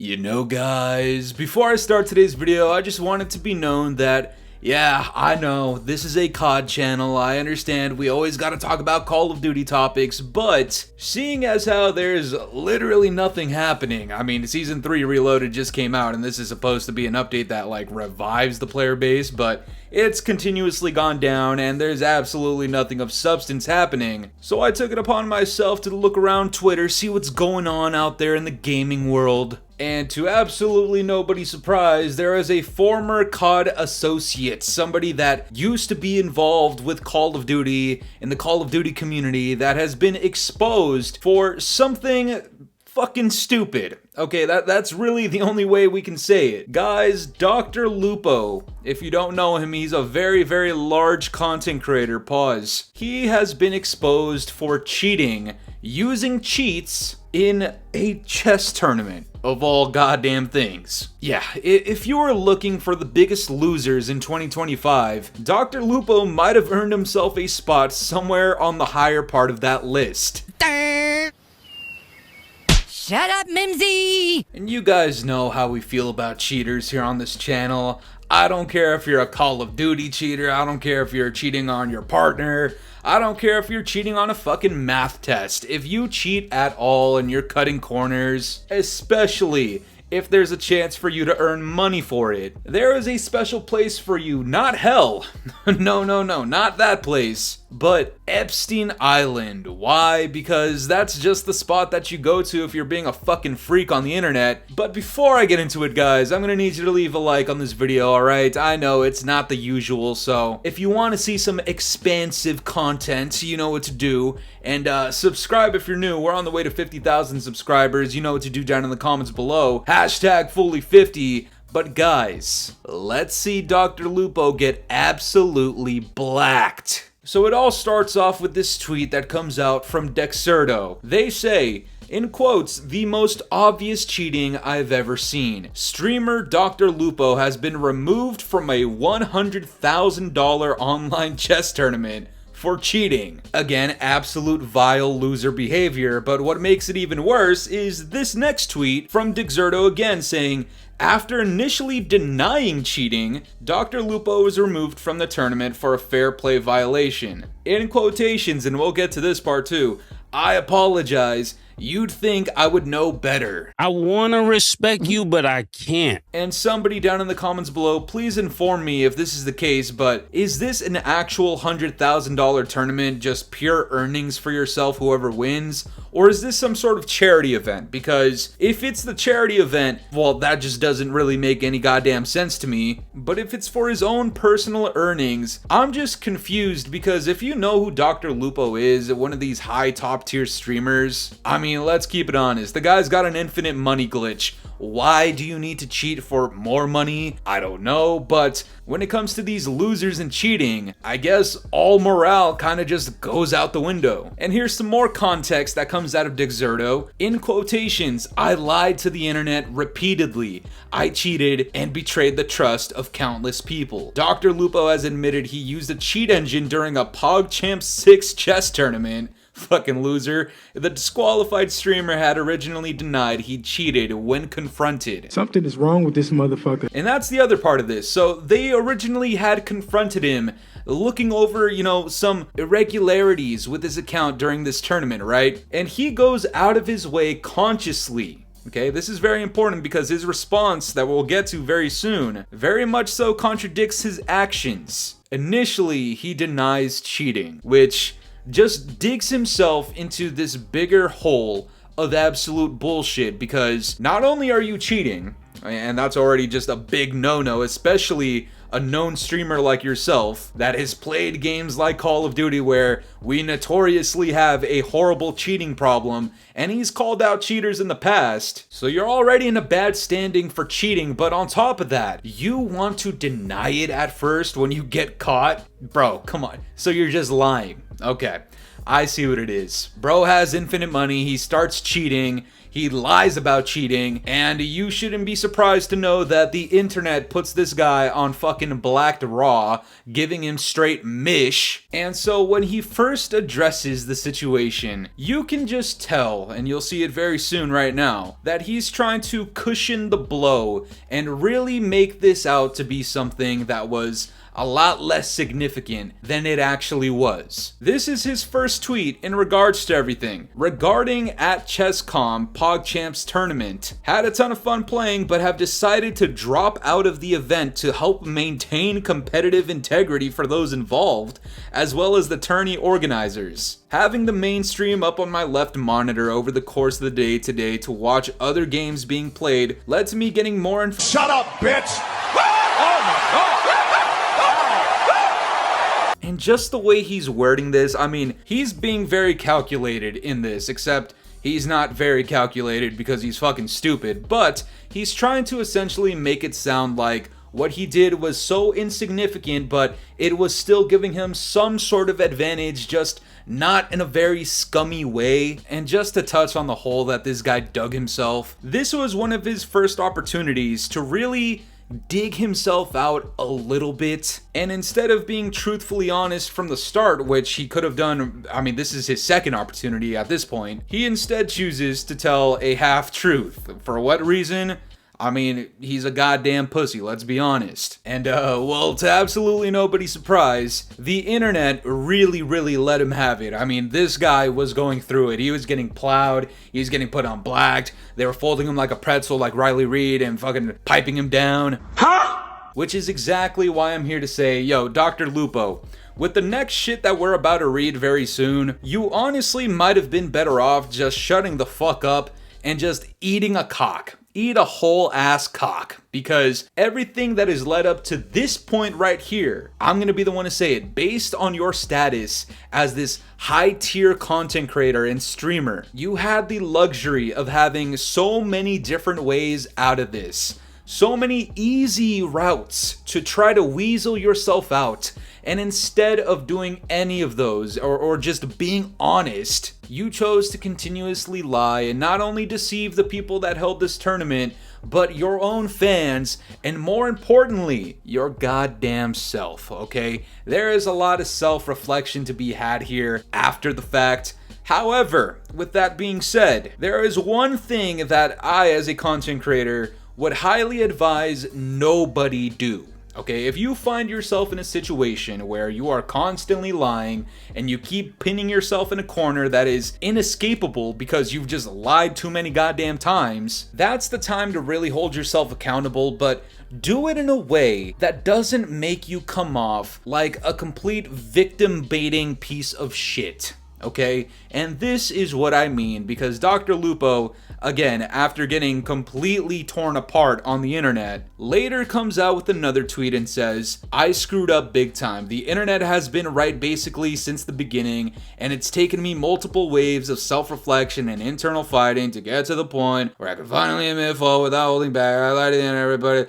You know, guys, before I start today's video, I just want it to be known that, yeah, I know, this is a COD channel. I understand we always gotta talk about Call of Duty topics, but seeing as how there's literally nothing happening, I mean, Season 3 Reloaded just came out, and this is supposed to be an update that, like, revives the player base, but it's continuously gone down, and there's absolutely nothing of substance happening. So I took it upon myself to look around Twitter, see what's going on out there in the gaming world. And to absolutely nobody's surprise, there is a former COD associate, somebody that used to be involved with Call of Duty in the Call of Duty community that has been exposed for something fucking stupid. Okay, that's really the only way we can say it. Guys, DR LUPO, if you don't know him, he's a very, very large content creator, pause. He has been exposed for cheating, using cheats in a chess tournament. Of all goddamn things. Yeah, if you were looking for the biggest losers in 2025, DR LUPO might have earned himself a spot somewhere on the higher part of that list. Shut up, Mimsy! And you guys know how we feel about cheaters here on this channel. I don't care if you're a Call of Duty cheater, I don't care if you're cheating on your partner, I don't care if you're cheating on a fucking math test. If you cheat at all and you're cutting corners, especially if there's a chance for you to earn money for it, there is a special place for you, not hell. No, not that place, but Epstein Island. Why? Because that's just the spot that you go to if you're being a fucking freak on the internet. But before I get into it, guys, I'm gonna need you to leave a like on this video, alright? I know it's not the usual, so if you want to see some expansive content, you know what to do. And subscribe if you're new. We're on the way to 50,000 subscribers. You know what to do down in the comments below. Hashtag Fooly50. But guys, let's see DR LUPO get absolutely blacked. So it all starts off with this tweet that comes out from Dexerto. They say, in quotes, the most obvious cheating I've ever seen. Streamer DR LUPO has been removed from a $100,000 online chess tournament for cheating. Again, absolute vile loser behavior, but what makes it even worse is this next tweet from Dexerto again saying, after initially denying cheating, DR LUPO was removed from the tournament for a fair play violation. In quotations, and we'll get to this part too, I apologize. You'd think I would know better. I want to respect you, but I can't. And somebody down in the comments below, please inform me if this is the case, but is this an actual $100,000 tournament, just pure earnings for yourself, whoever wins? Or is this some sort of charity event? Because if it's the charity event, well, that just doesn't really make any goddamn sense to me. But if it's for his own personal earnings, I'm just confused, because if you know who DR LUPO is, one of these high top tier streamers, I mean, let's keep it honest. The guy's got an infinite money glitch. Why do you need to cheat for more money? I don't know, but when it comes to these losers and cheating, I guess all morale kind of just goes out the window. And here's some more context that comes out of Dexerto. In quotations, I lied to the internet repeatedly. I cheated and betrayed the trust of countless people. DR LUPO has admitted he used a cheat engine during a PogChamp 6 chess tournament. Fucking loser. The disqualified streamer had originally denied he cheated when confronted. Something is wrong with this motherfucker. And that's the other part of this. So they originally had confronted him looking over, you know, some irregularities with his account during this tournament, right? And he goes out of his way consciously. Okay, this is very important because his response that we'll get to very soon very much so contradicts his actions. Initially, he denies cheating, which just digs himself into this bigger hole of absolute bullshit, because not only are you cheating, and that's already just a big no-no, especially a known streamer like yourself that has played games like Call of Duty where we notoriously have a horrible cheating problem, and he's called out cheaters in the past, so you're already in a bad standing for cheating. But on top of that, you want to deny it at first when you get caught? Bro, come on. So you're just lying. Okay, I see what it is. Bro has infinite money, he starts cheating, he lies about cheating, and you shouldn't be surprised to know that the internet puts this guy on fucking blacked raw, giving him straight mish. And so when he first addresses the situation, you can just tell, and you'll see it very soon right now, that he's trying to cushion the blow and really make this out to be something that was a lot less significant than it actually was. This is his first tweet in regards to everything. Regarding at ChessCom PogChamps tournament. Had a ton of fun playing, but have decided to drop out of the event to help maintain competitive integrity for those involved, as well as the tourney organizers. Having the mainstream up on my left monitor over the course of the day today to watch other games being played led to me getting more Shut up, bitch! And just the way he's wording this, I mean, he's being very calculated in this, except he's not very calculated because he's fucking stupid, but he's trying to essentially make it sound like what he did was so insignificant, but it was still giving him some sort of advantage, just not in a very scummy way. And just to touch on the hole that this guy dug himself, this was one of his first opportunities to really dig himself out a little bit, and instead of being truthfully honest from the start, which he could have done, I mean, this is his second opportunity at this point, he instead chooses to tell a half-truth. For what reason? I mean, he's a goddamn pussy, let's be honest. And, well, to absolutely nobody's surprise, the internet really let him have it. I mean, this guy was going through it. He was getting plowed, he was getting put on blacked, they were folding him like a pretzel like Riley Reid and fucking piping him down. Huh? Which is exactly why I'm here to say, yo, Dr. Lupo, with the next shit that we're about to read very soon, you honestly might have been better off just shutting the fuck up and just eating a cock. Eat a whole ass cock, because everything that has led up to this point right here, I'm gonna be the one to say it, based on your status as this high tier content creator and streamer, you had the luxury of having so many different ways out of this. So many easy routes to try to weasel yourself out, and instead of doing any of those, or just being honest, you chose to continuously lie and not only deceive the people that held this tournament, but your own fans, and more importantly, your goddamn self, okay? There is a lot of self-reflection to be had here after the fact. However, with that being said, there is one thing that I, as a content creator, would highly advise nobody do. Okay, if you find yourself in a situation where you are constantly lying and you keep pinning yourself in a corner that is inescapable because you've just lied too many goddamn times, that's the time to really hold yourself accountable, but do it in a way that doesn't make you come off like a complete victim baiting piece of shit. Okay, and this is what I mean, because Dr. Lupo, again, after getting completely torn apart on the internet, later comes out with another tweet and says, I screwed up big time. The internet has been right basically since the beginning, and it's taken me multiple waves of self-reflection and internal fighting to get to the point where I could finally admit fault without holding back. I lied to everybody.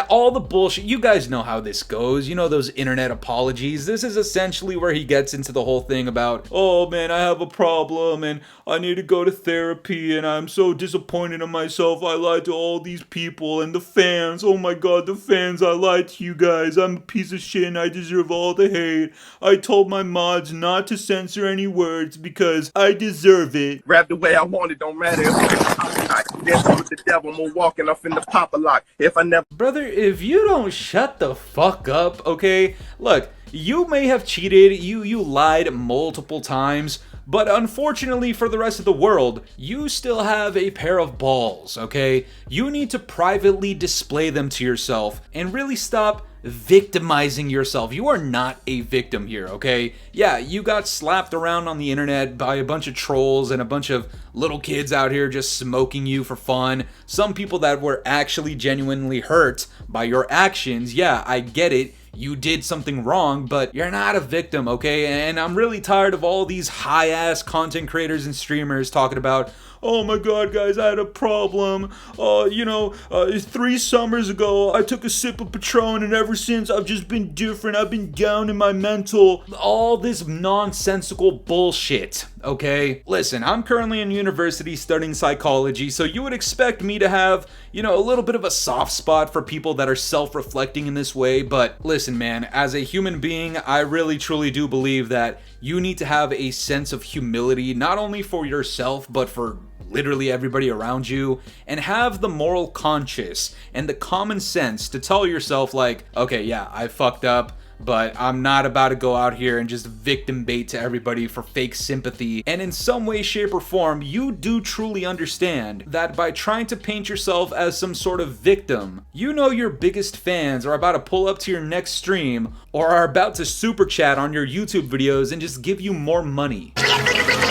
All the bullshit. You guys know how this goes. You know those internet apologies. This is essentially where he gets into the whole thing about, oh man, I have a problem and I need to go to therapy and I'm so disappointed in myself. I lied to all these people and the fans. Oh my god, the fans, I lied to you guys. I'm a piece of shit and I deserve all the hate. I told my mods not to censor any words because I deserve it. Rap the way I want it, don't matter if I'm with the devil, I'm walking off in the pop a lock. If I never... Brother, if you don't shut the fuck up, okay? Look, you may have cheated, you lied multiple times, but unfortunately for the rest of the world, you still have a pair of balls, okay? You need to privately display them to yourself and really stop victimizing yourself. You are not a victim here, okay? Yeah, you got slapped around on the internet by a bunch of trolls and a bunch of little kids out here just smoking you for fun. Some people that were actually genuinely hurt by your actions. Yeah, I get it. You did something wrong, but you're not a victim, okay? And I'm really tired of all these high-ass content creators and streamers talking about, oh my god, guys, I had a problem. 3 summers ago, I took a sip of Patron, and ever since, I've just been different. I've been down in my mental. All this nonsensical bullshit, okay? Listen, I'm currently in university studying psychology, so you would expect me to have, you know, a little bit of a soft spot for people that are self-reflecting in this way, but listen, man, as a human being, I really truly do believe that you need to have a sense of humility, not only for yourself, but for literally everybody around you, and have the moral conscience and the common sense to tell yourself like, okay, yeah, I fucked up, but I'm not about to go out here and just victim bait to everybody for fake sympathy. And in some way, shape, or form, you do truly understand that by trying to paint yourself as some sort of victim, you know your biggest fans are about to pull up to your next stream or are about to super chat on your YouTube videos and just give you more money.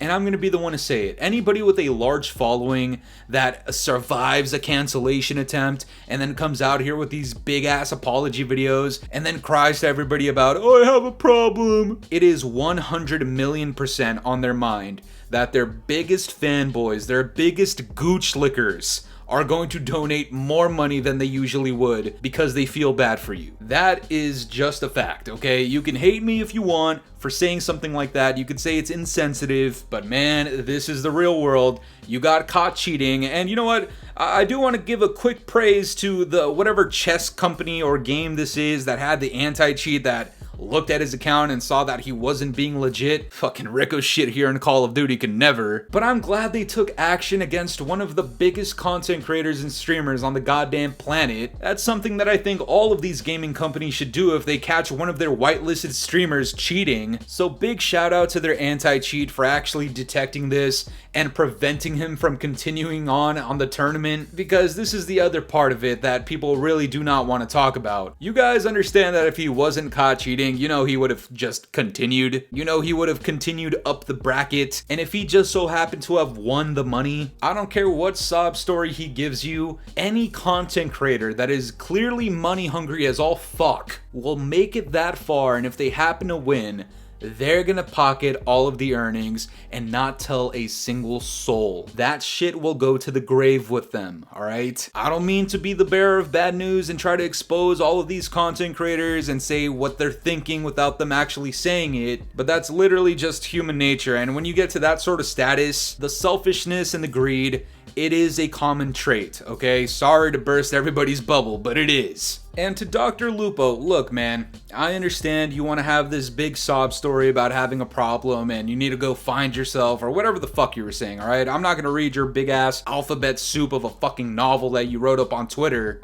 And I'm gonna be the one to say it. Anybody with a large following that survives a cancellation attempt and then comes out here with these big ass apology videos and then cries to everybody about, oh, I have a problem. It is 100,000,000% on their mind that their biggest fanboys, their biggest gooch lickers, are going to donate more money than they usually would because they feel bad for you. That is just a fact, okay? You can hate me if you want for saying something like that. You could say it's insensitive, but man, this is the real world. You got caught cheating, and you know what? I do want to give a quick praise to the whatever chess company or game this is that had the anti-cheat that looked at his account and saw that he wasn't being legit. Fucking RICOCHET here in Call of Duty can never. But I'm glad they took action against one of the biggest content creators and streamers on the goddamn planet. That's something that I think all of these gaming companies should do if they catch one of their whitelisted streamers cheating. So big shout out to their anti-cheat for actually detecting this and preventing him from continuing on the tournament, because this is the other part of it that people really do not want to talk about. You guys understand that if he wasn't caught cheating, you know he would have just continued. You know he would have continued up the bracket, and if he just so happened to have won the money, I don't care what sob story he gives you, any content creator that is clearly money hungry as all fuck will make it that far, and if they happen to win, they're gonna pocket all of the earnings and not tell a single soul. That shit will go to the grave with them, alright? I don't mean to be the bearer of bad news and try to expose all of these content creators and say what they're thinking without them actually saying it, but that's literally just human nature, and when you get to that sort of status, the selfishness and the greed, it is a common trait, okay? Sorry to burst everybody's bubble, but it is. And to Dr. Lupo, look man, I understand you want to have this big sob story about having a problem and you need to go find yourself or whatever the fuck you were saying, alright? I'm not gonna read your big ass alphabet soup of a fucking novel that you wrote up on Twitter.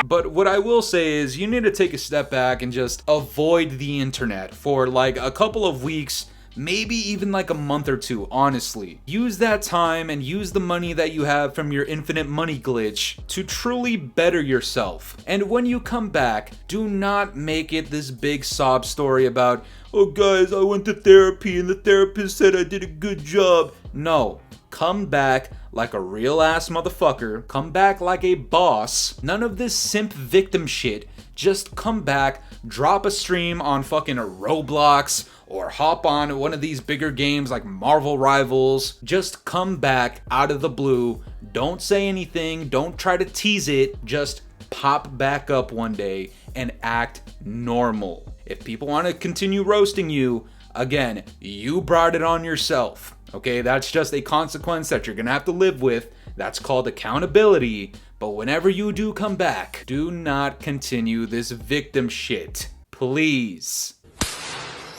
But what I will say is you need to take a step back and just avoid the internet for like a couple of weeks, maybe even like a month or two, honestly. Use that time and use the money that you have from your infinite money glitch to truly better yourself. And when you come back, do not make it this big sob story about, oh guys, I went to therapy and the therapist said I did a good job. No, come back like a real ass motherfucker. Come back like a boss. None of this simp victim shit. Just come back, drop a stream on fucking Roblox, or hop on one of these bigger games like Marvel Rivals. Just come back out of the blue. Don't say anything. Don't try to tease it. Just pop back up one day and act normal. If people want to continue roasting you, again, you brought it on yourself. Okay, that's just a consequence that you're gonna have to live with. That's called accountability. But whenever you do come back, do not continue this victim shit. Please.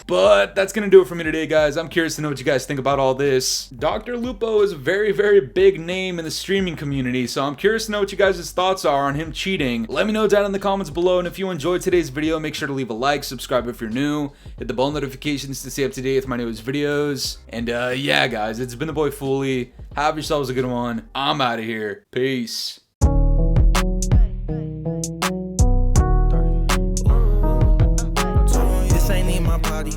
But that's gonna do it for me today, guys. I'm curious to know what you guys think about all this. Dr. Lupo is a very, very big name in the streaming community, so I'm curious to know what you guys' thoughts are on him cheating. Let me know down in the comments below, and if you enjoyed today's video, make sure to leave a like, subscribe if you're new, hit the bell notifications to stay up to date with my newest videos. And yeah, guys, it's been the boy Fooly. Have yourselves a good one. I'm out of here. Peace. This ain't in my body.